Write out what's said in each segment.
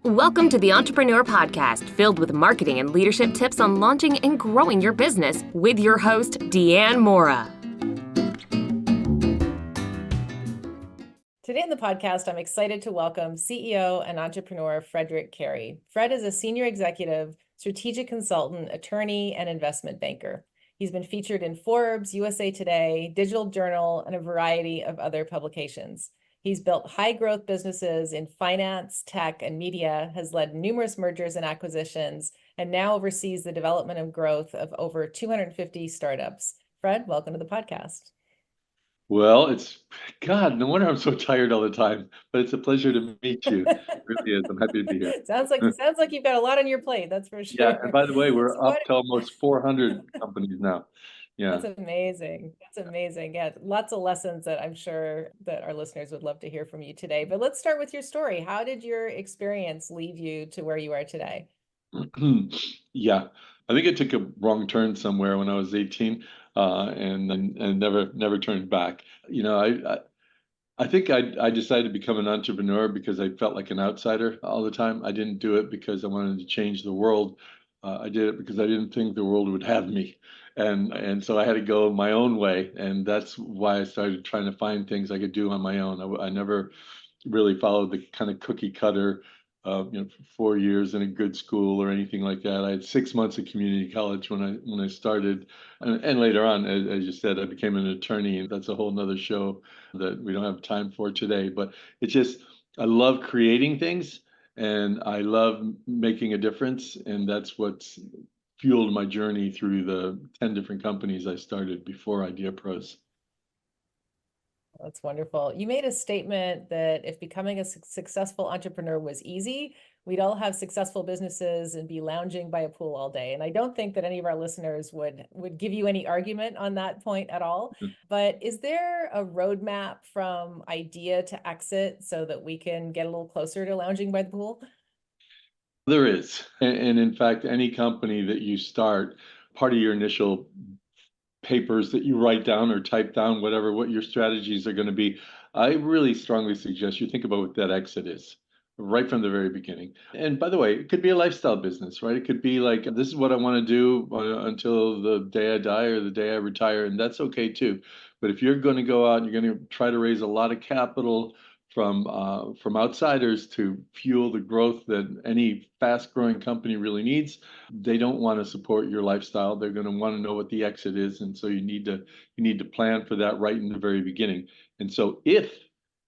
Welcome to the Entrepreneur Podcast, filled with marketing and leadership tips on launching and growing your business with your host, Diane Mora. Today in the podcast, I'm excited to welcome CEO and entrepreneur Frederick Cary. Fred is a senior executive, strategic consultant, attorney, and investment banker. He's been featured in Forbes, USA Today, Digital Journal, and a variety of other publications. He's built high-growth businesses in finance, tech, and media, has led numerous mergers and acquisitions, and now oversees the development and growth of over 250 startups. Fred, welcome to the podcast. Well, God, no wonder I'm so tired all the time, but it's a pleasure to meet you. It really is. I'm happy to be here. Sounds like you've got a lot on your plate, that's for sure. Yeah, and by the way, we're up to almost 400 companies now. Yeah. That's amazing. That's amazing. Yeah, lots of lessons that I'm sure that our listeners would love to hear from you today. But let's start with your story. How did your experience lead you to where you are today? Yeah, I think I took a wrong turn somewhere when I was 18, and never turned back. You know, I think I decided to become an entrepreneur because I felt like an outsider all the time. I didn't do it because I wanted to change the world. I did it because I didn't think the world would have me. And so I had to go my own way. And that's why I started trying to find things I could do on my own. I never really followed the kind of cookie cutter, 4 years in a good school or anything like that. I had 6 months of community college when I started. And later on, as you said, I became an attorney. And that's a whole nother show that we don't have time for today. But it's just, I love creating things and I love making a difference. And that's what's fueled my journey through the 10 different companies I started before Idea Pros. That's wonderful. You made a statement that if becoming a successful entrepreneur was easy, we'd all have successful businesses and be lounging by a pool all day. And I don't think that any of our listeners would give you any argument on that point at all. But is there a roadmap from idea to exit so that we can get a little closer to lounging by the pool? There is. And in fact, any company that you start, part of your initial papers that you write down or type down, what your strategies are going to be, I really strongly suggest you think about what that exit is right from the very beginning. And by the way, it could be a lifestyle business, right? It could be like, this is what I want to do until the day I die or the day I retire, and that's okay too. But if you're going to go out and you're going to try to raise a lot of capital from outsiders to fuel the growth that any fast-growing company really needs, they don't want to support your lifestyle. They're going to want to know what the exit is, and so you need to plan for that right in the very beginning. And so, if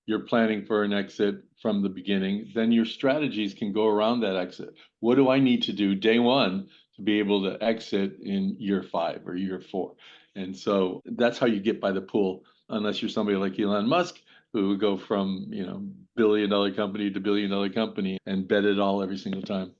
you're planning for an exit from the beginning, then your strategies can go around that exit. What do I need to do day one to be able to exit in year 5 or year 4? And so that's how you get by the pool, unless you're somebody like Elon Musk, who would go from, billion-dollar company to billion-dollar company and bet it all every single time.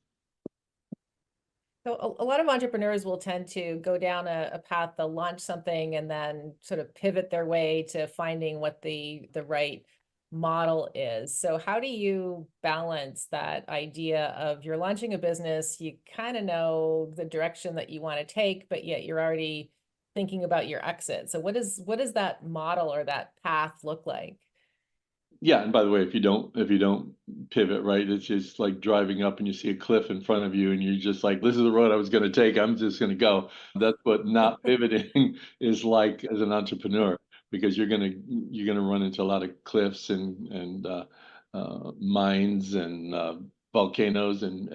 So a lot of entrepreneurs will tend to go down a path, they'll launch something and then sort of pivot their way to finding what the right model is. So how do you balance that idea of you're launching a business, you kind of know the direction that you want to take, but yet you're already thinking about your exit. So what does that model or that path look like? Yeah, and by the way, if you don't pivot, right, it's just like driving up and you see a cliff in front of you and you're just like, this is the road I was going to take, I'm just going to go. That's what not pivoting is like as an entrepreneur, because you're going to run into a lot of cliffs and mines and volcanoes and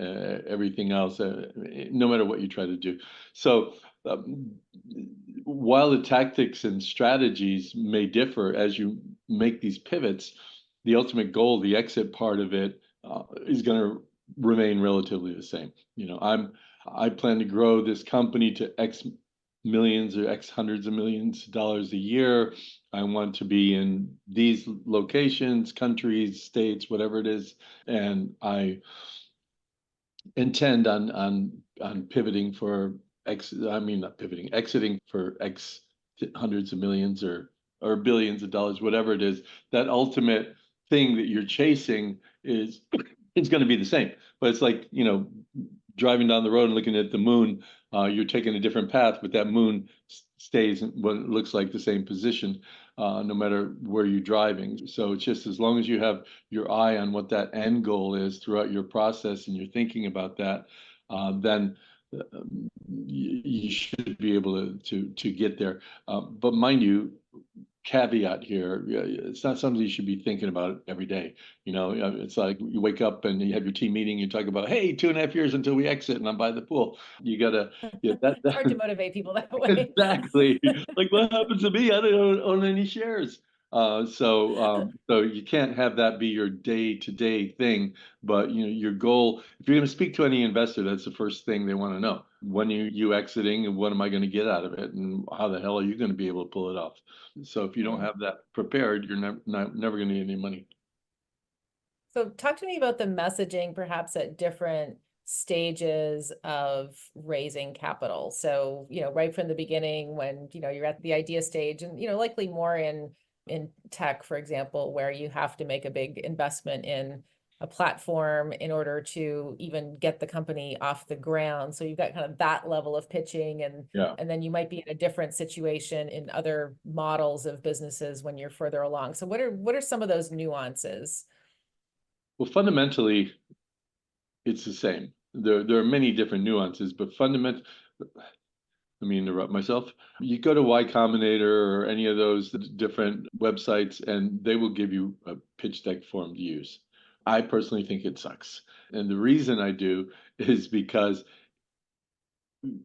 everything else, no matter what you try to do. So while the tactics and strategies may differ as you make these pivots, the ultimate goal, the exit part of it, is going to remain relatively the same. I plan to grow this company to X millions or X hundreds of millions of dollars a year. I want to be in these locations, countries, states, whatever it is, and I intend on pivoting for exiting for X hundreds of millions or billions of dollars, whatever it is. That ultimate thing that you're chasing is it's going to be the same. But it's like, driving down the road and looking at the moon, you're taking a different path, but that moon stays in what it looks like the same position. no matter where you're driving. So it's just as long as you have your eye on what that end goal is throughout your process and you're thinking about that, then you should be able to get there. But mind you, caveat here, it's not something you should be thinking about every day. It's like you wake up and you have your team meeting, you talk about, hey, 2.5 years until we exit and I'm by the pool. You gotta, yeah, It's hard to motivate people that way. exactly. Like what happens to me? I don't own any shares. So you can't have that be your day-to-day thing. But your goal, if you're going to speak to any investor, that's the first thing they want to know. When are you exiting, and what am I going to get out of it, and how the hell are you going to be able to pull it off? So if you don't have that prepared, you're never going to get any money. So talk to me about the messaging, perhaps at different stages of raising capital. So, right from the beginning when, you're at the idea stage and, likely more in tech, for example, where you have to make a big investment in a platform in order to even get the company off the ground. So you've got kind of that level of pitching and then you might be in a different situation in other models of businesses when you're further along. So what are some of those nuances? Well, fundamentally, it's the same. There are many different nuances, but let me interrupt myself. You go to Y Combinator or any of those different websites, and they will give you a pitch deck form to use. I personally think it sucks. And the reason I do is because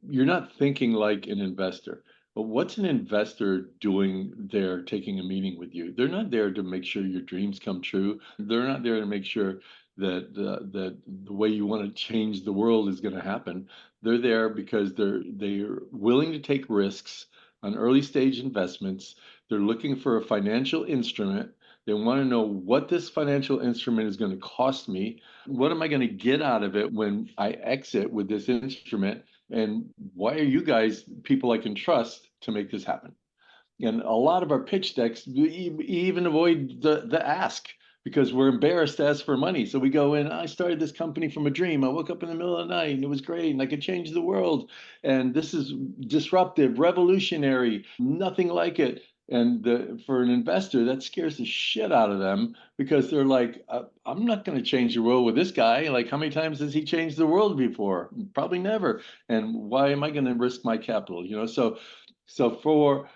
you're not thinking like an investor. But what's an investor doing there taking a meeting with you? They're not there to make sure your dreams come true. They're not there to make sure that the way you want to change the world is going to happen. They're there because they're willing to take risks on early stage investments. They're looking for a financial instrument. They want to know what this financial instrument is going to cost me. What am I going to get out of it when I exit with this instrument? And why are you guys people I can trust to make this happen? And a lot of our pitch decks, we even avoid the ask because we're embarrassed to ask for money. So we go in, I started this company from a dream. I woke up in the middle of the night and it was great and I could change the world. And this is disruptive, revolutionary, nothing like it. And for an investor, that scares the shit out of them because they're like, I'm not going to change the world with this guy. Like, how many times has he changed the world before? Probably never. And why am I going to risk my capital? So for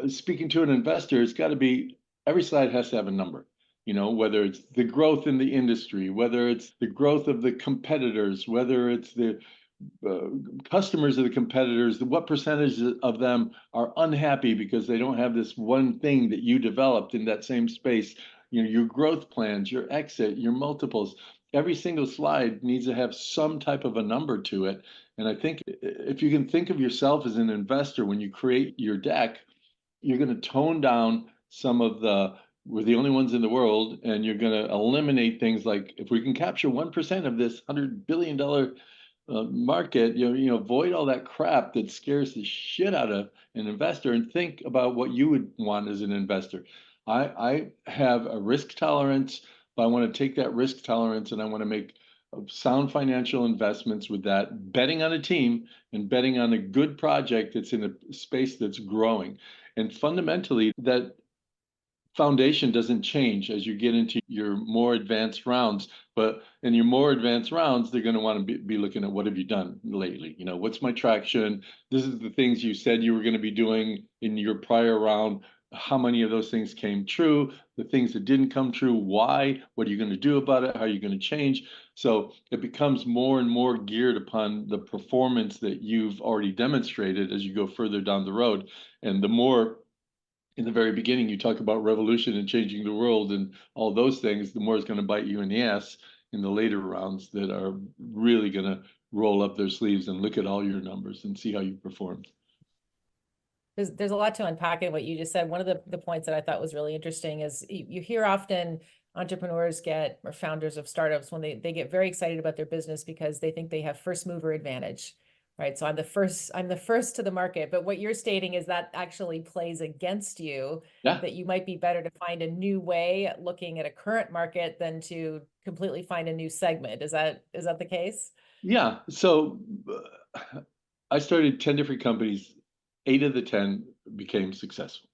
speaking to an investor, it's got to be every slide has to have a number. Whether it's the growth in the industry, whether it's the growth of the competitors, whether it's the customers of the competitors, what percentage of them are unhappy because they don't have this one thing that you developed in that same space. Your growth plans, your exit, your multiples. Every single slide needs to have some type of a number to it. And I think if you can think of yourself as an investor when you create your deck, you're going to tone down some of we're the only ones in the world, and you're going to eliminate things like if we can capture 1% of this $100 billion market, avoid all that crap that scares the shit out of an investor and think about what you would want as an investor. I have a risk tolerance, but I want to take that risk tolerance and I want to make sound financial investments with that, betting on a team and betting on a good project that's in a space that's growing. And fundamentally, that foundation doesn't change as you get into your more advanced rounds. But in your more advanced rounds, they're going to want to be looking at what have you done lately? What's my traction? This is the things you said you were going to be doing in your prior round. How many of those things came true? The things that didn't come true, why? What are you going to do about it? How are you going to change? So it becomes more and more geared upon the performance that you've already demonstrated as you go further down the road. And the more in the very beginning, you talk about revolution and changing the world and all those things, the more it's going to bite you in the ass in the later rounds that are really going to roll up their sleeves and look at all your numbers and see how you performed. There's a lot to unpack in what you just said. One of the points that I thought was really interesting is you hear often entrepreneurs or founders of startups when they get very excited about their business because they think they have first mover advantage. Right. So I'm the first to the market. But what you're stating is that actually plays against you, that you might be better to find a new way at looking at a current market than to completely find a new segment. Is that the case? Yeah. So I started 10 different companies. 8 of the 10 became successful.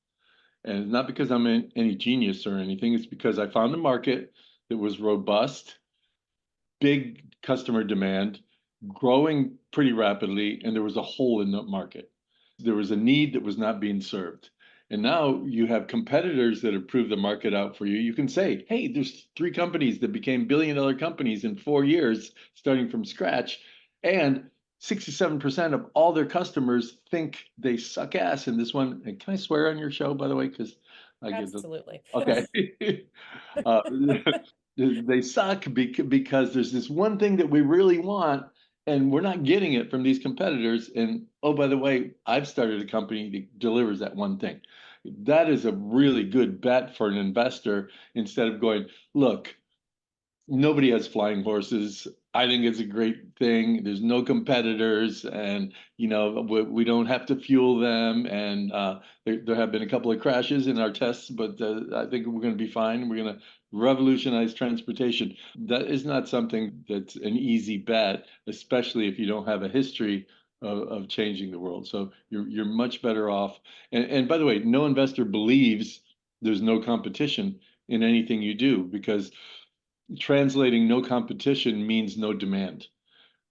And it's not because I'm any genius or anything. It's because I found a market that was robust, big customer demand, growing pretty rapidly, and there was a hole in the market. There was a need that was not being served. And now you have competitors that have proved the market out for you. You can say, hey, there's three companies that became billion-dollar companies in 4 years, starting from scratch. And 67% of all their customers think they suck ass in this one. And can I swear on your show, by the way? Because I get the Absolutely. okay. uh, they suck because there's this one thing that we really want, and we're not getting it from these competitors. And oh, by the way, I've started a company that delivers that one thing. That is a really good bet for an investor instead of going, look, nobody has flying horses. I think it's a great thing. There's no competitors, and we don't have to fuel them. And there have been a couple of crashes in our tests, but I think we're going to be fine. We're going to revolutionize transportation. That is not something that's an easy bet, especially if you don't have a history of changing the world. So you're much better off. And by the way, no investor believes there's no competition in anything you do, because translating no competition means no demand,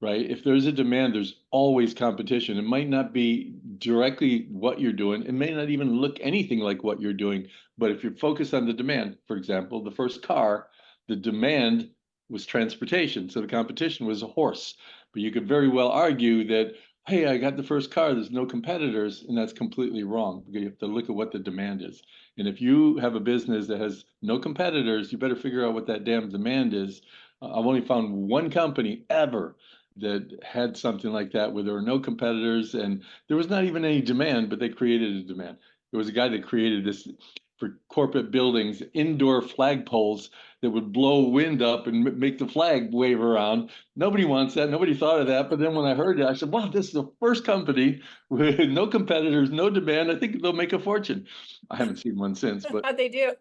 right? If there's a demand, there's always competition. It might not be directly what you're doing. It may not even look anything like what you're doing. But if you're focused on the demand, for example, the first car, the demand was transportation. So the competition was a horse. But you could very well argue that, hey, I got the first car, there's no competitors. And that's completely wrong, because you have to look at what the demand is. And if you have a business that has no competitors, you better figure out what that damn demand is. I've only found one company ever that had something like that, where there were no competitors and there was not even any demand, but they created a demand. There was a guy that created this for corporate buildings, indoor flagpoles that would blow wind up and make the flag wave around. Nobody wants that. Nobody thought of that. But then when I heard it, I said, wow, this is the first company with no competitors, no demand. I think they'll make a fortune. I haven't seen one since, but How'd they do?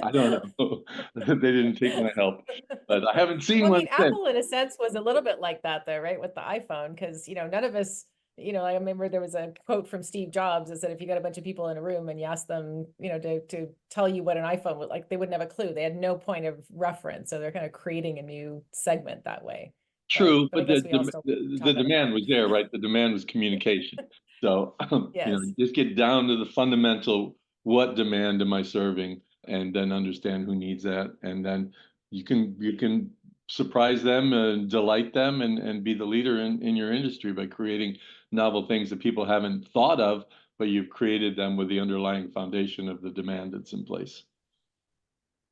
I don't know. They didn't take my help, but I haven't seen Well, I one mean, since. Apple in a sense was a little bit like that though, right? With the iPhone, because none of us, I remember there was a quote from Steve Jobs that said if you got a bunch of people in a room and you asked them, to tell you what an iPhone would like, they wouldn't have a clue. They had no point of reference. So they're kind of creating a new segment that way. True, But I but guess we all still the talk on the demand phone. was there, right? The demand was communication. So, Yes. just get down to the fundamental, what demand am I serving? And then understand who needs that. And then you can surprise them and delight them, and be the leader in your industry by creating novel things that people haven't thought of, but you've created them with the underlying foundation of the demand that's in place.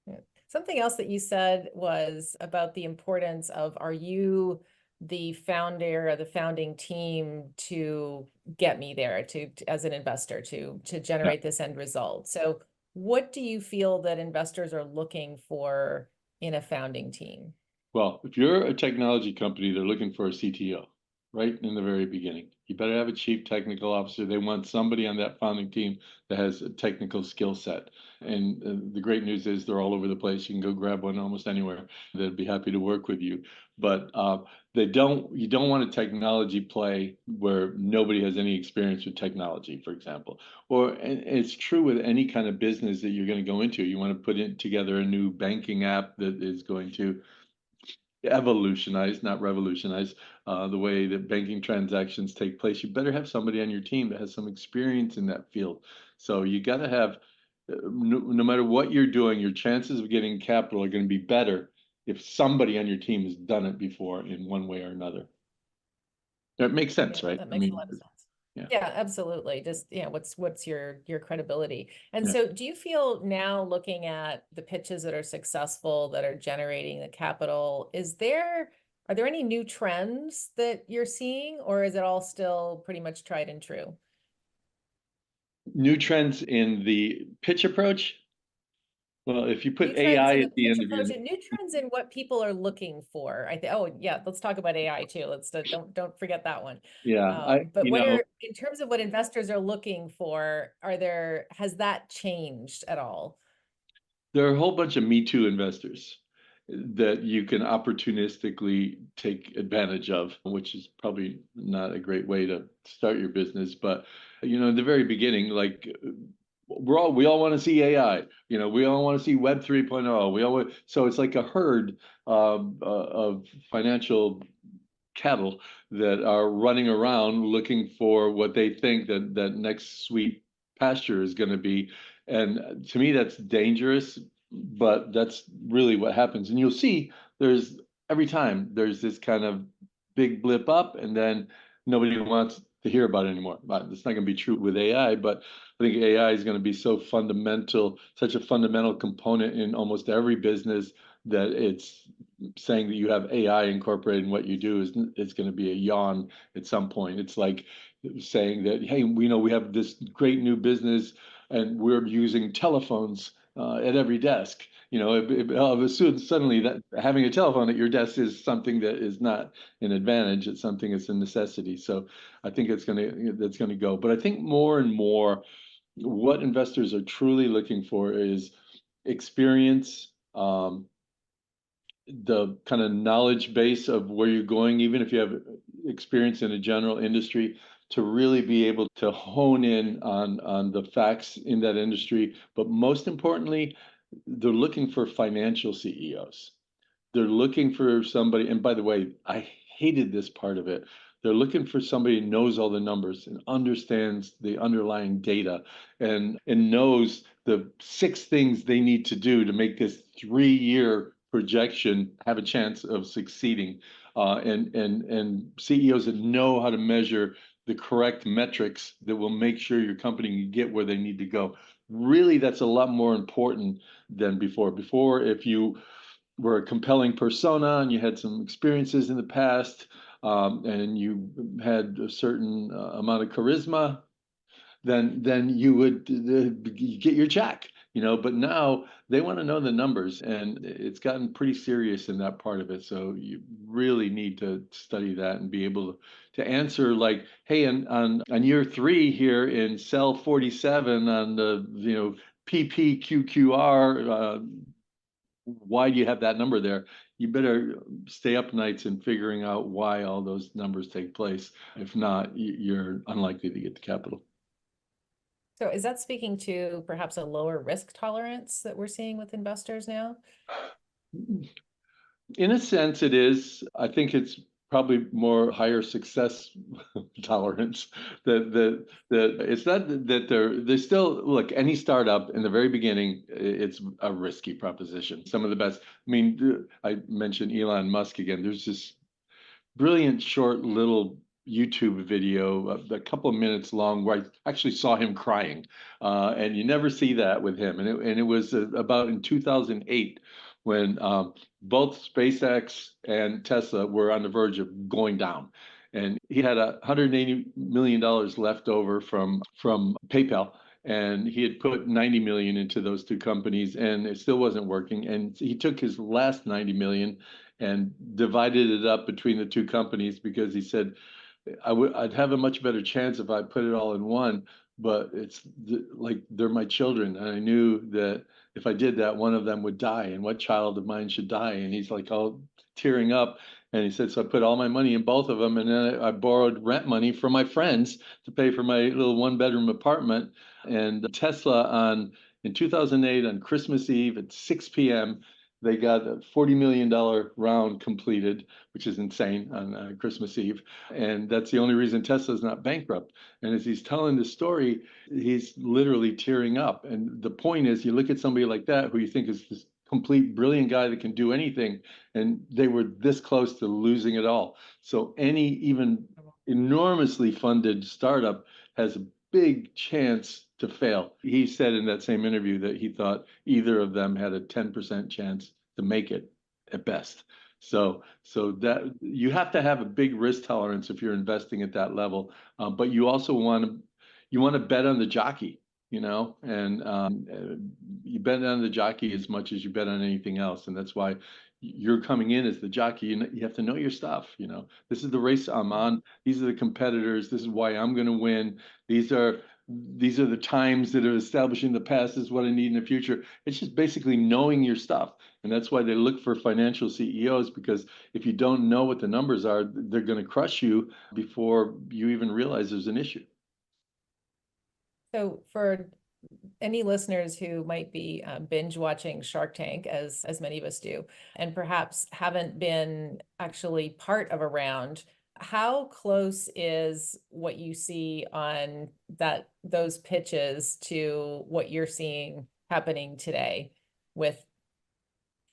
Yeah. Something else that you said was about the importance of, are you the founder or the founding team to get me there as an investor to generate this end result? So what do you feel that investors are looking for in a founding team? Well, if you're a technology company, they're looking for a CTO right in the very beginning. You better have a chief technical officer. They want somebody on that founding team that has a technical skill set. And the great news is they're all over the place. You can go grab one almost anywhere. They'd be happy to work with you. But you don't want a technology play where nobody has any experience with technology, for example. And it's true with any kind of business that you're going to go into. You want to put together a new banking app that is going to evolutionize, not revolutionize, the way that banking transactions take place. You better have somebody on your team that has some experience in that field. So you got to have, no matter what you're doing, your chances of getting capital are going to be better if somebody on your team has done it before in one way or another. That makes sense, Yeah, right? that I makes a mean, lot of sense. yeah, Yeah, absolutely. Just, what's your credibility? And yeah. so do you feel now, looking at the pitches that are successful, that are generating the capital, are there any new trends that you're seeing, or is it all still pretty much tried and true? New trends in the pitch approach. Well, if you New put trends AI in at the the pitch end of your, approach and new trends in what people are looking for. Oh yeah, let's talk about AI too. Don't forget that one. yeah, But in terms of what investors are looking for, has that changed at all? there are a whole bunch of Me Too investors that you can opportunistically take advantage of, which is probably not a great way to start your business. But, in the very beginning, like we all want to see AI. We all want to see Web 3.0. So it's like a herd of financial cattle that are running around looking for what they think that next sweet pasture is going to be. And to me, that's dangerous, but that's really what happens. And you'll see every time there's this kind of big blip up, and then nobody wants to hear about it anymore. But it's not going to be true with AI, but I think AI is going to be such a fundamental component in almost every business that it's saying that you have AI incorporated in what you do is going to be a yawn at some point. It's like saying that, hey, we know we have this great new business and we're using telephones at every desk. All of a sudden, suddenly that having a telephone at your desk is something that is not an advantage. It's something that's a necessity. So I think that's going to go. But I think more and more, what investors are truly looking for is experience, the kind of knowledge base of where you're going, even if you have experience in a general industry, to really be able to hone in on the facts in that industry. But most importantly, they're looking for financial CEOs. They're looking for somebody, and by the way, I hated this part of it. They're looking for somebody who knows all the numbers and understands the underlying data and knows the 6 things they need to do to make this 3-year projection have a chance of succeeding. And CEOs that know how to measure the correct metrics that will make sure your company can get where they need to go. Really, that's a lot more important than before. Before, if you were a compelling persona and you had some experiences in the past, and you had a certain amount of charisma, then you would get your check. But now they want to know the numbers, and it's gotten pretty serious in that part of it. So you really need to study that and be able to answer like, hey, on year 3 here in cell 47 on the PPQQR, why do you have that number there? You better stay up nights in figuring out why all those numbers take place. If not, you're unlikely to get the capital. So is that speaking to perhaps a lower risk tolerance that we're seeing with investors now? In a sense, it is. I think it's probably more higher success tolerance. That it's not that they're still, look, any startup in the very beginning, it's a risky proposition. Some of the best. I mean, I mentioned Elon Musk again. There's this brilliant short little YouTube video, a couple of minutes long, where I actually saw him crying, and you never see that with him. And it was about in 2008 when both SpaceX and Tesla were on the verge of going down, and he had $180 million left over from PayPal. And he had put 90 million into those 2 companies, and it still wasn't working. And he took his last 90 million and divided it up between the 2 companies because he said, I'd have a much better chance if I put it all in one, but like they're my children. And I knew that if I did that, one of them would die, and what child of mine should die? And he's like all tearing up. And he said, so I put all my money in both of them. And then I borrowed rent money from my friends to pay for my little 1-bedroom apartment. And Tesla in 2008 on Christmas Eve at 6 p.m., they got a $40 million round completed, which is insane on Christmas Eve. And that's the only reason Tesla's not bankrupt. And as he's telling the story, he's literally tearing up. And the point is, you look at somebody like that who you think is this complete brilliant guy that can do anything, and they were this close to losing it all. So any even enormously funded startup has a big chance to fail. He said in that same interview that he thought either of them had a 10% chance to make it at best. So that you have to have a big risk tolerance if you're investing at that level, but you also want to bet on the jockey, and you bet on the jockey as much as you bet on anything else, and that's why you're coming in as the jockey. You have to know your stuff. This is the race I'm on. These are the competitors. This is why I'm going to win. These are the times that are established in the past. This is what I need in the future. It's just basically knowing your stuff. And that's why they look for financial CEOs, because if you don't know what the numbers are, they're going to crush you before you even realize there's an issue. So for any listeners who might be binge watching Shark Tank, as many of us do, and perhaps haven't been actually part of a round, how close is what you see on those pitches to what you're seeing happening today with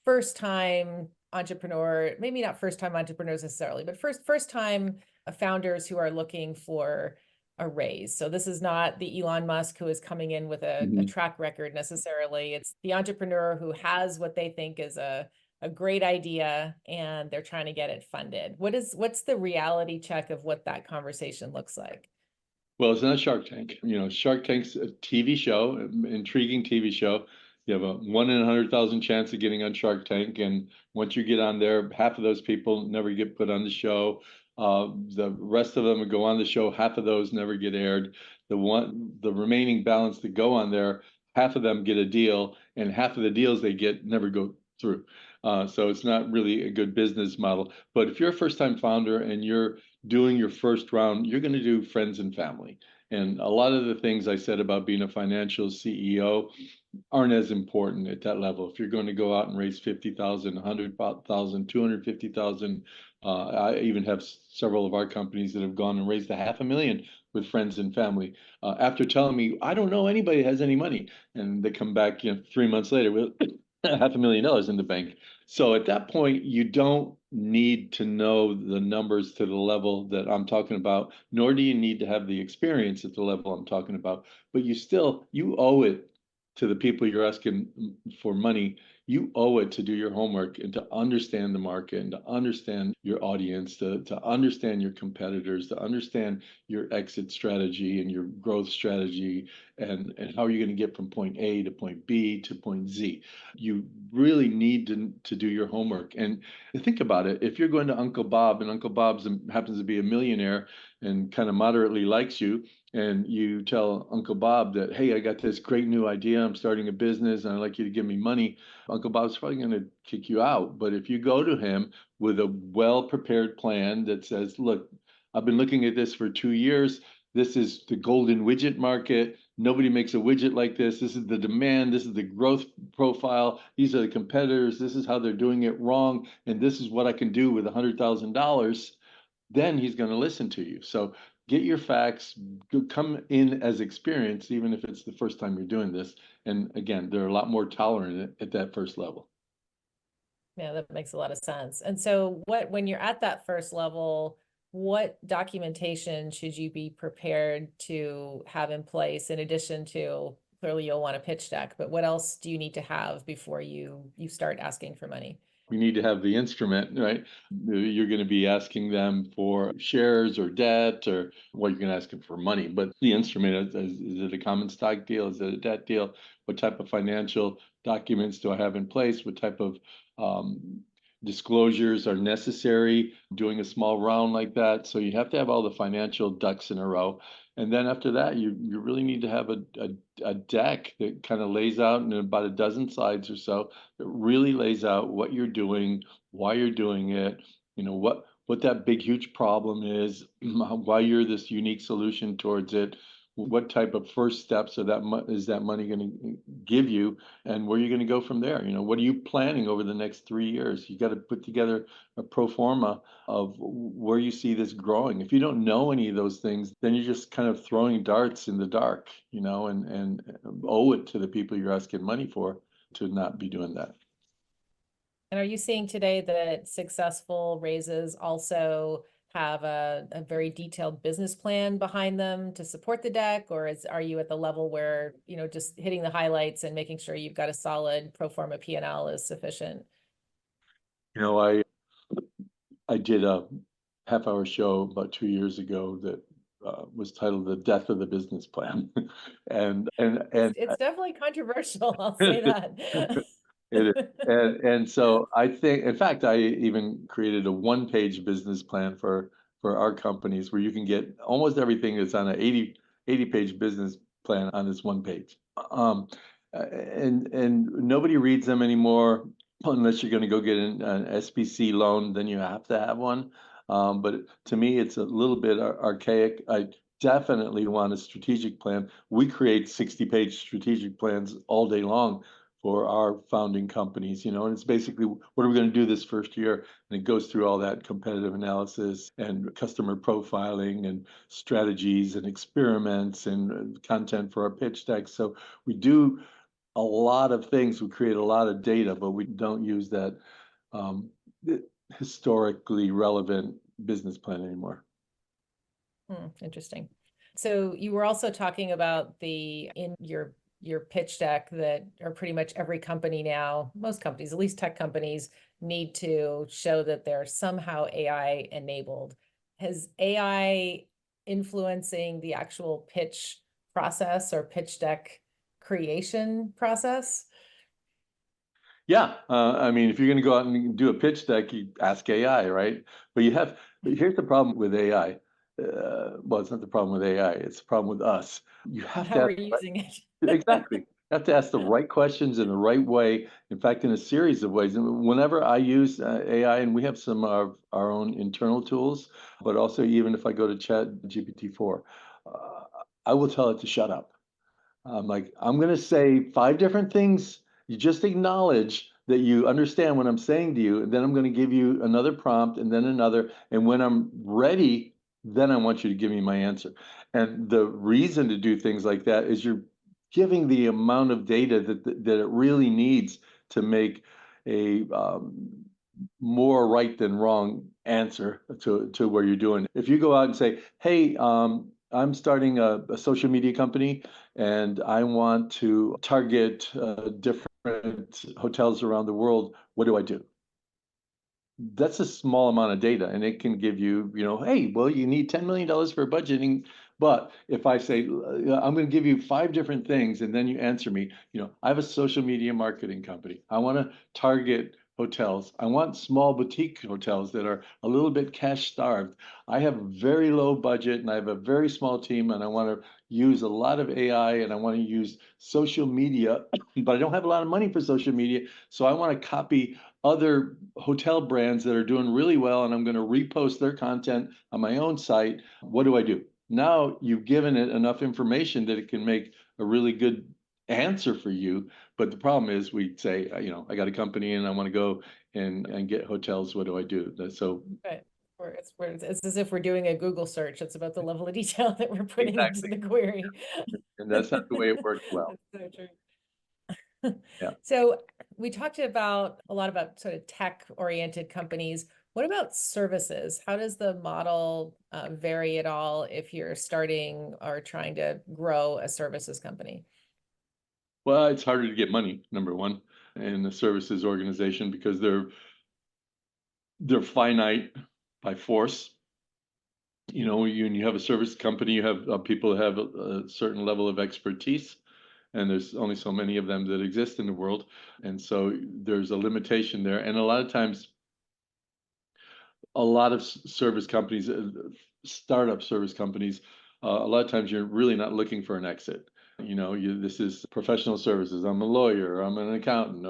first time entrepreneur, maybe not first time entrepreneurs necessarily, but first time founders who are looking for a raise? So this is not the Elon Musk who is coming in with a track record necessarily. It's the entrepreneur who has what they think is a great idea and they're trying to get it funded. What's the reality check of what that conversation looks like? Well, it's not Shark Tank. Shark Tank's a TV show, an intriguing TV show. You have a 1 in 100,000 chance of getting on Shark Tank, and once you get on there, half of those people never get put on the show. The rest of them go on the show. Half of those never get aired. The remaining balance that go on there, half of them get a deal, and half of the deals they get never go through. So it's not really a good business model. But if you're a first-time founder and you're doing your first round, you're going to do friends and family. And a lot of the things I said about being a financial CEO aren't as important at that level. If you're going to go out and raise 50,000, 100,000, 250,000, I even have several of our companies that have gone and raised $500,000 with friends and family. After telling me, I don't know anybody that has any money, and they come back, 3 months later with $500,000 in the bank. So at that point, you don't need to know the numbers to the level that I'm talking about, nor do you need to have the experience at the level I'm talking about. But you owe it to the people you're asking for money. You owe it to do your homework and to understand the market and to understand your audience, to understand your competitors, to understand your exit strategy and your growth strategy, and how you're going to get from point A to point B to point Z. You really need to do your homework. And think about it. If you're going to Uncle Bob and Uncle Bob happens to be a millionaire and kind of moderately likes you, and you tell Uncle Bob that, hey, I got this great new idea. I'm starting a business and I'd like you to give me money. Uncle Bob's probably going to kick you out. But if you go to him with a well-prepared plan that says, look, I've been looking at this for 2 years. This is the golden widget market. Nobody makes a widget like this. This is the demand. This is the growth profile. These are the competitors. This is how they're doing it wrong. And this is what I can do with $100,000. Then he's going to listen to you. So get your facts, come in as experienced, even if it's the first time you're doing this. And again, they're a lot more tolerant at that first level. Yeah, that makes a lot of sense. And so when you're at that first level, what documentation should you be prepared to have in place in addition to, clearly you'll want a pitch deck, but what else do you need to have before you start asking for money? We need to have the instrument, right? You're going to be asking them for shares or debt, or well, you're going to ask them for money. But the instrument, is it a common stock deal? Is it a debt deal? What type of financial documents do I have in place? What type of disclosures are necessary doing a small round like that? So you have to have all the financial ducks in a row. And then after that, you really need to have a deck that kind of lays out in about a dozen slides or so, that really lays out what you're doing, why you're doing it, what that big, huge problem is, why you're this unique solution towards it, what type of first steps is that money going to give you, and where you're going to go from there. What are you planning over the next 3 years? You got to put together a pro forma of where you see this growing. If you don't know any of those things, then you're just kind of throwing darts in the dark, and owe it to the people you're asking money for to not be doing that. And are you seeing today that successful raises also have a very detailed business plan behind them to support the deck, or are you at the level where, just hitting the highlights and making sure you've got a solid pro forma P&L is sufficient? I did a half-hour show about 2 years ago that was titled "The Death of the Business Plan," and it's definitely controversial. I'll say that. It is. And so I think, in fact, I even created a one-page business plan for our companies where you can get almost everything that's on an 80-page business plan on this one page. And nobody reads them anymore unless you're going to go get an SBC loan, then you have to have one. But to me, it's a little bit archaic. definitely want a strategic plan. We create 60-page strategic plans all day long for our founding companies, and it's basically what are we going to do this first year? And it goes through all that competitive analysis and customer profiling and strategies and experiments and content for our pitch decks. So we do a lot of things. We create a lot of data, but we don't use that um, historically relevant business plan anymore. Interesting. So you were also talking about in your pitch deck that are pretty much every company now, most companies, at least tech companies, need to show that they're somehow AI enabled. Has AI influencing the actual pitch process or pitch deck creation process? Yeah, I mean, if you're going to go out and do a pitch deck, you ask AI, right? But here's the problem with AI. Well, it's not the problem with AI, it's the problem with us. You have How to we're ask, using it. exactly. You have to ask the right questions in the right way. In fact, in a series of ways. And whenever I use AI, and we have some of our own internal tools, but also even if I go to Chat GPT-4, I will tell it to shut up. I'm like, I'm going to say 5 different things. You just acknowledge that you understand what I'm saying to you. And then I'm going to give you another prompt and then another. And when I'm ready, then I want you to give me my answer. And the reason to do things like that is you're giving the amount of data that it really needs to make a more right than wrong answer to where you're doing. If you go out and say, hey, I'm starting a social media company and I want to target different hotels around the world. What do I do? That's a small amount of data, and it can give you, hey, well, you need $10 million for budgeting. But if I say, I'm going to give you 5 different things, and then you answer me, I have a social media marketing company. I want to target hotels. I want small boutique hotels that are a little bit cash starved. I have a very low budget and I have a very small team, and I want to use a lot of AI and I want to use social media, but I don't have a lot of money for social media. So I want to copy other hotel brands that are doing really well, and I'm going to repost their content on my own site. What do I do? Now you've given it enough information that it can make a really good answer for you. But the problem is we say, I got a company and I want to go and get hotels. What do I do? So Right. It's as if we're doing a Google search. It's about the level of detail that we're putting into exactly, the query. and that's not the way it works well. That's so true. Yeah. So we talked a lot about sort of tech-oriented companies. What about services? How does the model vary at all if you're starting or trying to grow a services company? Well, it's harder to get money, number one, in the services organization because they're finite by force. When you have a service company, you have people who have a certain level of expertise, and there's only so many of them that exist in the world. And so there's a limitation there. And a lot of times, a lot of service companies, startup service companies, a lot of times you're really not looking for an exit. This is professional services. I'm a lawyer, I'm an accountant,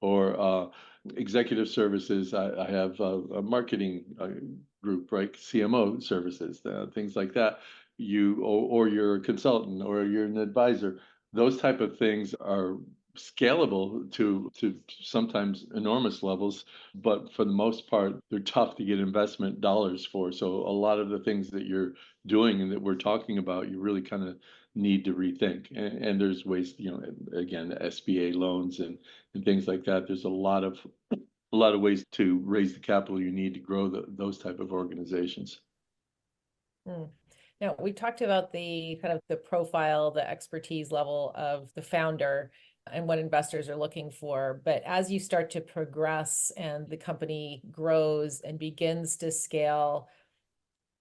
or executive services. I have a marketing group, right? CMO services, things like that. Or you're a consultant, or you're an advisor. Those type of things are scalable to sometimes enormous levels, but for the most part, they're tough to get investment dollars for. So a lot of the things that you're doing and that we're talking about, you really kind of need to rethink. And there's ways, again, SBA loans and things like that. There's a lot of ways to raise the capital you need to grow those type of organizations. Hmm. Now, we talked about the kind of the profile, the expertise level of the founder and what investors are looking for. But as you start to progress and the company grows and begins to scale,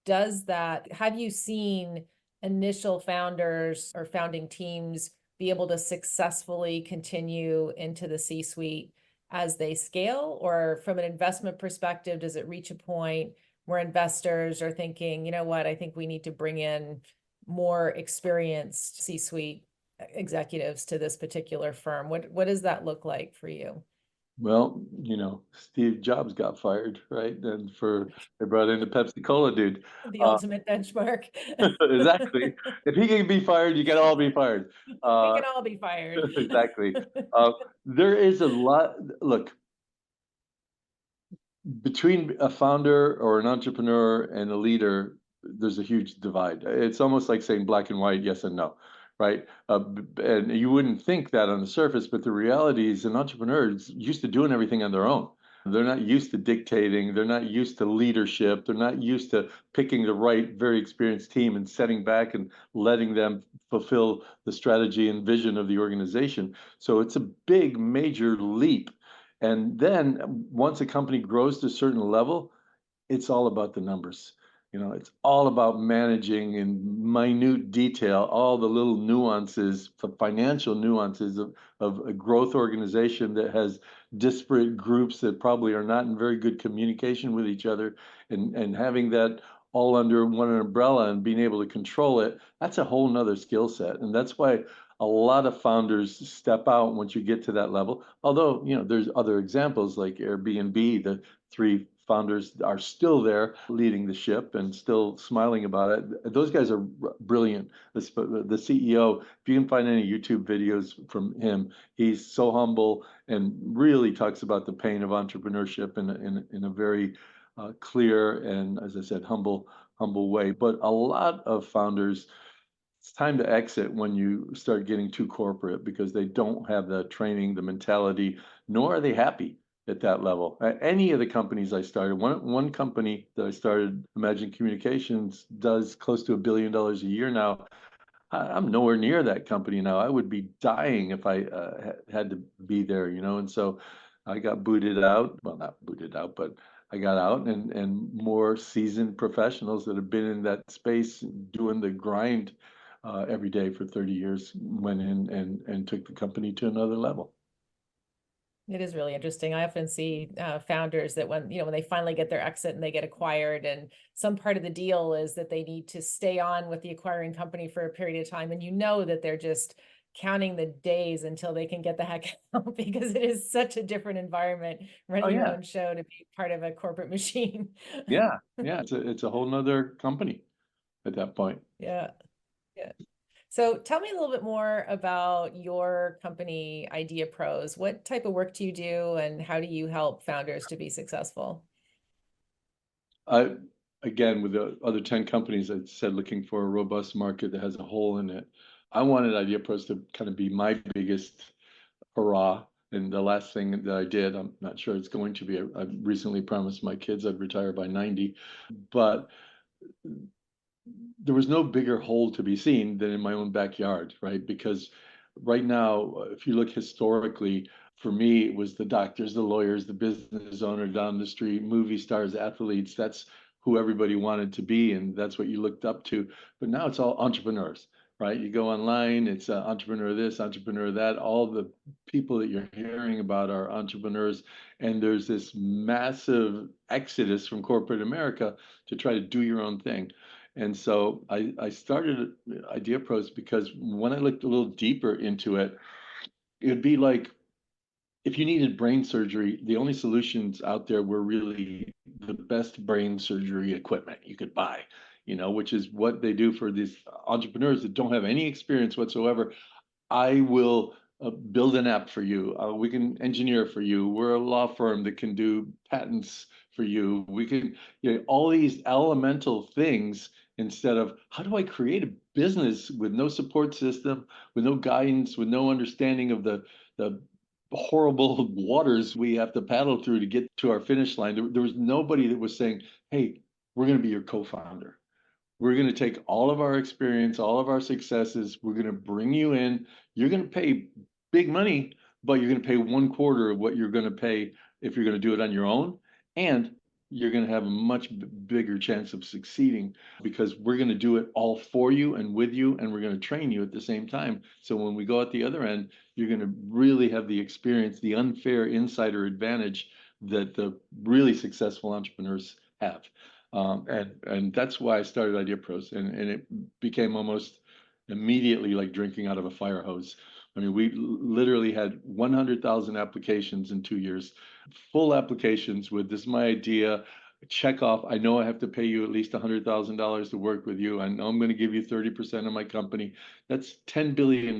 have you seen initial founders or founding teams be able to successfully continue into the C-suite as they scale? Or from an investment perspective, does it reach a point where investors are thinking, you know what, I think we need to bring in more experienced C-suite executives to this particular firm? What does that look like for you? Well, Steve Jobs got fired, right? And they brought in the Pepsi Cola dude. The ultimate benchmark. Exactly. If he can be fired, you can all be fired. We Uh, can all be fired. exactly. Uh, there is a lot. Look, between a founder or an entrepreneur and a leader, there's a huge divide. It's almost like saying black and white, yes and no, right? And you wouldn't think that on the surface, but the reality is an entrepreneur is used to doing everything on their own. They're not used to dictating. They're not used to leadership. They're not used to picking the right, very experienced team and setting back and letting them fulfill the strategy and vision of the organization. So it's a big, major leap. And then once a company grows to a certain level, it's all about the numbers. It's all about managing in minute detail all the little nuances, the financial nuances of a growth organization that has disparate groups that probably are not in very good communication with each other, and having that all under one umbrella and being able to control it, that's a whole nother skill set. And that's why a lot of founders step out once you get to that level. Although, there's other examples like Airbnb, the three founders are still there leading the ship and still smiling about it. Those guys are brilliant. The CEO, if you can find any YouTube videos from him, he's so humble and really talks about the pain of entrepreneurship in a very clear and, as I said, humble way. But a lot of founders, it's time to exit when you start getting too corporate because they don't have the training, the mentality, nor are they happy at that level. Any of the companies I started, one company that I started, Imagine Communications, does close to $1 billion a year now. I'm nowhere near that company now. I would be dying if I had to be there, and so I got booted out. Well, not booted out, but I got out, and more seasoned professionals that have been in that space doing the grind every day for 30 years went in and took the company to another level. It is really interesting. I often see founders that when they finally get their exit and they get acquired, and some part of the deal is that they need to stay on with the acquiring company for a period of time, and that they're just counting the days until they can get the heck out because it is such a different environment Oh running your yeah, own show to be part of a corporate machine. yeah, yeah. It's a whole nother company at that point. Yeah. Yeah. So tell me a little bit more about your company, Idea Pros. What type of work do you do, and how do you help founders to be successful? I Again, with the other 10 companies, I said looking for a robust market that has a hole in it. I wanted Idea Pros to kind of be my biggest hurrah. And the last thing that I did, I'm not sure it's going to be. I recently promised my kids I'd retire by 90, but there was no bigger hole to be seen than in my own backyard, right? Because right now, if you look historically, for me, it was the doctors, the lawyers, the business owner down the street, movie stars, athletes. That's who everybody wanted to be, and that's what you looked up to. But now it's all entrepreneurs, right? You go online, it's entrepreneur this, entrepreneur that. All the people that you're hearing about are entrepreneurs, and there's this massive exodus from corporate America to try to do your own thing. And so I started Idea Pros because when I looked a little deeper into it, it would be like if you needed brain surgery, the only solutions out there were really the best brain surgery equipment you could buy, which is what they do for these entrepreneurs that don't have any experience whatsoever. I will build an app for you. We can engineer for you. We're a law firm that can do patents for you. We can, all these elemental things instead of how do I create a business with no support system, with no guidance, with no understanding of the horrible waters we have to paddle through to get to our finish line. There was nobody that was saying, hey, we're going to be your co-founder. We're going to take all of our experience, all of our successes. We're going to bring you in. You're going to pay big money, but you're going to pay 1/4 of what you're going to pay if you're going to do it on your own. And you're going to have a much bigger chance of succeeding because we're going to do it all for you and with you, and we're going to train you at the same time. So when we go at the other end, you're going to really have the experience, the unfair insider advantage that the really successful entrepreneurs have. And that's why I started Idea Pros, and it became almost immediately like drinking out of a fire hose I mean, we literally had 100,000 applications in 2 years, full applications with this is my idea. Check off. I know I have to pay you at least $100,000 to work with you. I know I'm going to give you 30% of my company. That's $10 billion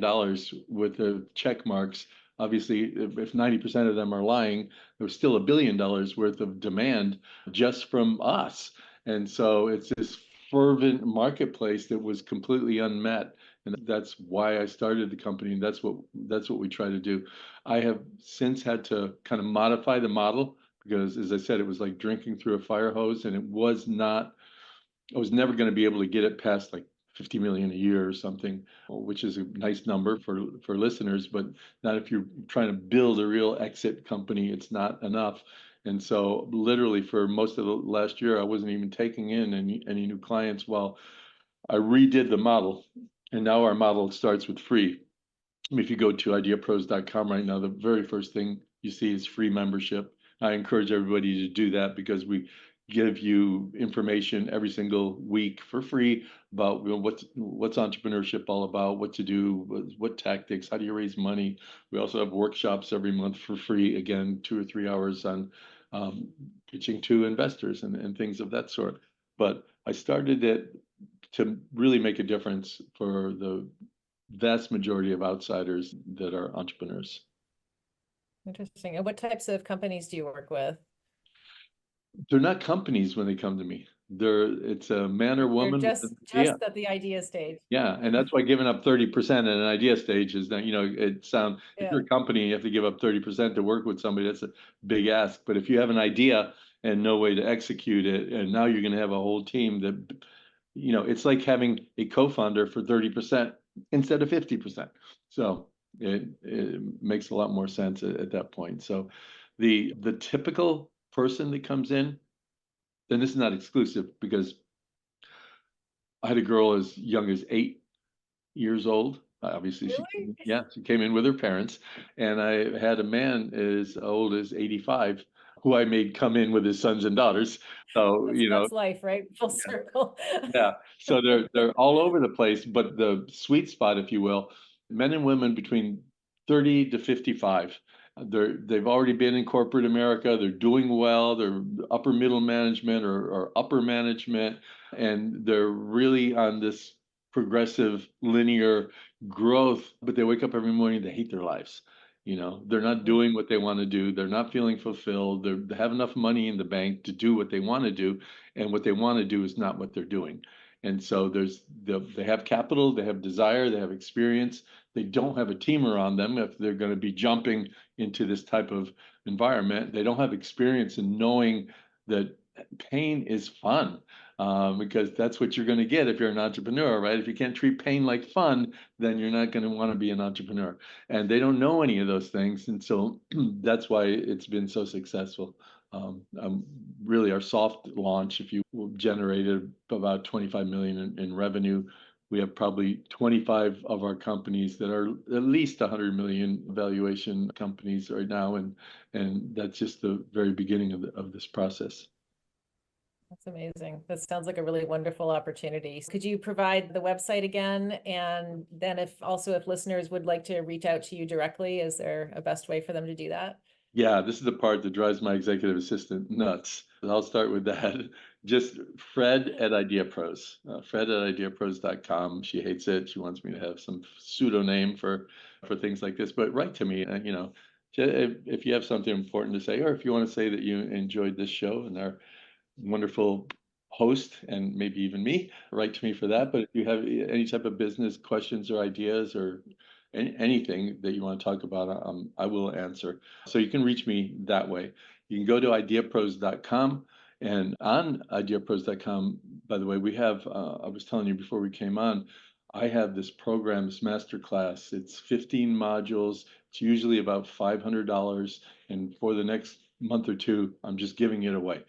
worth of check marks. Obviously, if 90% of them are lying, there's still $1 billion worth of demand just from us. And so it's this fervent marketplace that was completely unmet. And that's why I started the company. And that's what we try to do. I have since had to kind of modify the model because, as I said, it was like drinking through a fire hose, and it was not. I was never going to be able to get it past like 50 million a year or something, which is a nice number for listeners, but not if you're trying to build a real exit company. It's not enough. And so, literally, for most of the last year, I wasn't even taking in any new clients. While I redid the model, and now our model starts with free. I mean, if you go to ideapros.com right now, the very first thing you see is free membership. I encourage everybody to do that because we give you information every single week for free about what's entrepreneurship all about, what to do, what tactics, how do you raise money. We also have workshops every month for free, again, 2 or 3 hours on pitching to investors and things of that sort. But I started it to really make a difference for the vast majority of outsiders that are entrepreneurs. Interesting. And what types of companies do you work with? They're not companies when they come to me. It's a man or They're woman. just Yeah, at the idea stage. yeah, and that's why giving up 30% at an idea stage is that, if Yeah. you're a company, you have to give up 30% to work with somebody. That's a big ask. But if you have an idea and no way to execute it, and now you're going to have a whole team that, it's like having a co-founder for 30% instead of 50%. So it makes a lot more sense at that point. So the typical person that comes in, and this is not exclusive because I had a girl as young as 8 years old. Obviously, Really? she came in with her parents, and I had a man as old as 85 who I made come in with his sons and daughters. So, That's life, right? Full circle. yeah. So they're all over the place, but the sweet spot, if you will, men and women between 30 to 55. They've already been in corporate America. They're doing well. They're upper middle management or upper management, and they're really on this progressive linear growth. But they wake up every morning, they hate their lives. They're not doing what they want to do. They're not feeling fulfilled. They have enough money in the bank to do what they want to do, and what they want to do is not what they're doing. And so they have capital, they have desire, they have experience. They don't have a team around them if they're going to be jumping into this type of environment. They don't have experience in knowing that pain is fun, because that's what you're going to get if you're an entrepreneur, right? If you can't treat pain like fun, then you're not going to want to be an entrepreneur. And they don't know any of those things. And so that's why it's been so successful. Really, our soft launch, if you will, generated about 25 million in revenue. We have probably 25 of our companies that are at least 100 million valuation companies right now, and that's just the very beginning of this process. That's amazing. That sounds like a really wonderful opportunity. Could you provide the website again? And then if listeners would like to reach out to you directly, is there a best way for them to do that? Yeah, this is the part that drives my executive assistant nuts. I'll start with that. Just Fred at IdeaPros, Fred at ideapros.com. She hates it. She wants me to have some pseudo name for things like this, but write to me. If you have something important to say, or if you want to say that you enjoyed this show and our wonderful host and maybe even me, write to me for that. But if you have any type of business questions or ideas or anything that you want to talk about, I will answer. So you can reach me that way. You can go to ideapros.com. And on ideapros.com, by the way, we have, I was telling you before we came on, I have this program, this masterclass. It's 15 modules. It's usually about $500. And for the next month or two, I'm just giving it away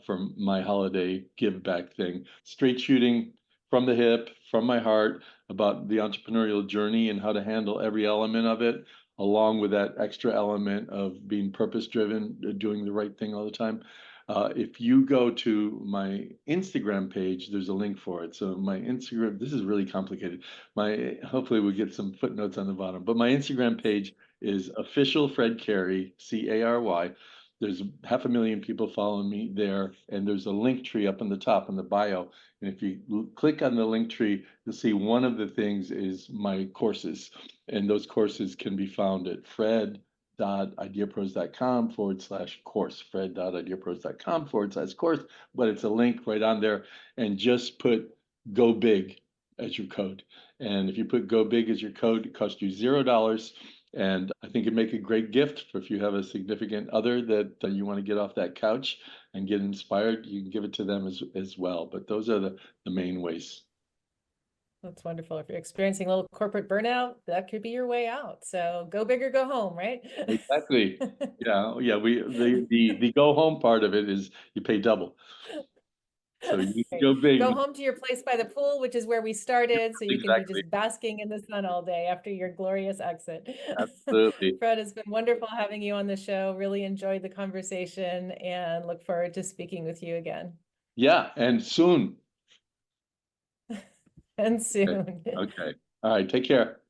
from my holiday give back thing. Straight shooting from the hip, from my heart, about the entrepreneurial journey and how to handle every element of it, along with that extra element of being purpose driven, doing the right thing all the time. If you go to my Instagram page, there's a link for it. So my Instagram, this is really complicated. Hopefully we get some footnotes on the bottom, but my Instagram page is official Fred Cary, Cary. There's 500,000 people following me there, and there's a link tree up on the top in the bio. And if you click on the link tree, you'll see one of the things is my courses, and those courses can be found at fred.ideapros.com/course, fred.ideapros.com/course, but it's a link right on there, and just put go big as your code. And if you put go big as your code, it costs you $0. And I think it'd make a great gift for if you have a significant other that you want to get off that couch and get inspired, you can give it to them as well. But those are the main ways. That's wonderful. If you're experiencing a little corporate burnout, that could be your way out. So go big or go home, right? Exactly. Yeah. The go home part of it is you pay double. So you can go big. Go home to your place by the pool, which is where we started, so you can be Exactly. just basking in the sun all day after your glorious exit. Absolutely. Fred, it's been wonderful having you on the show. Really enjoyed the conversation and look forward to speaking with you again. Yeah, and soon. And soon. Okay. All right. Take care.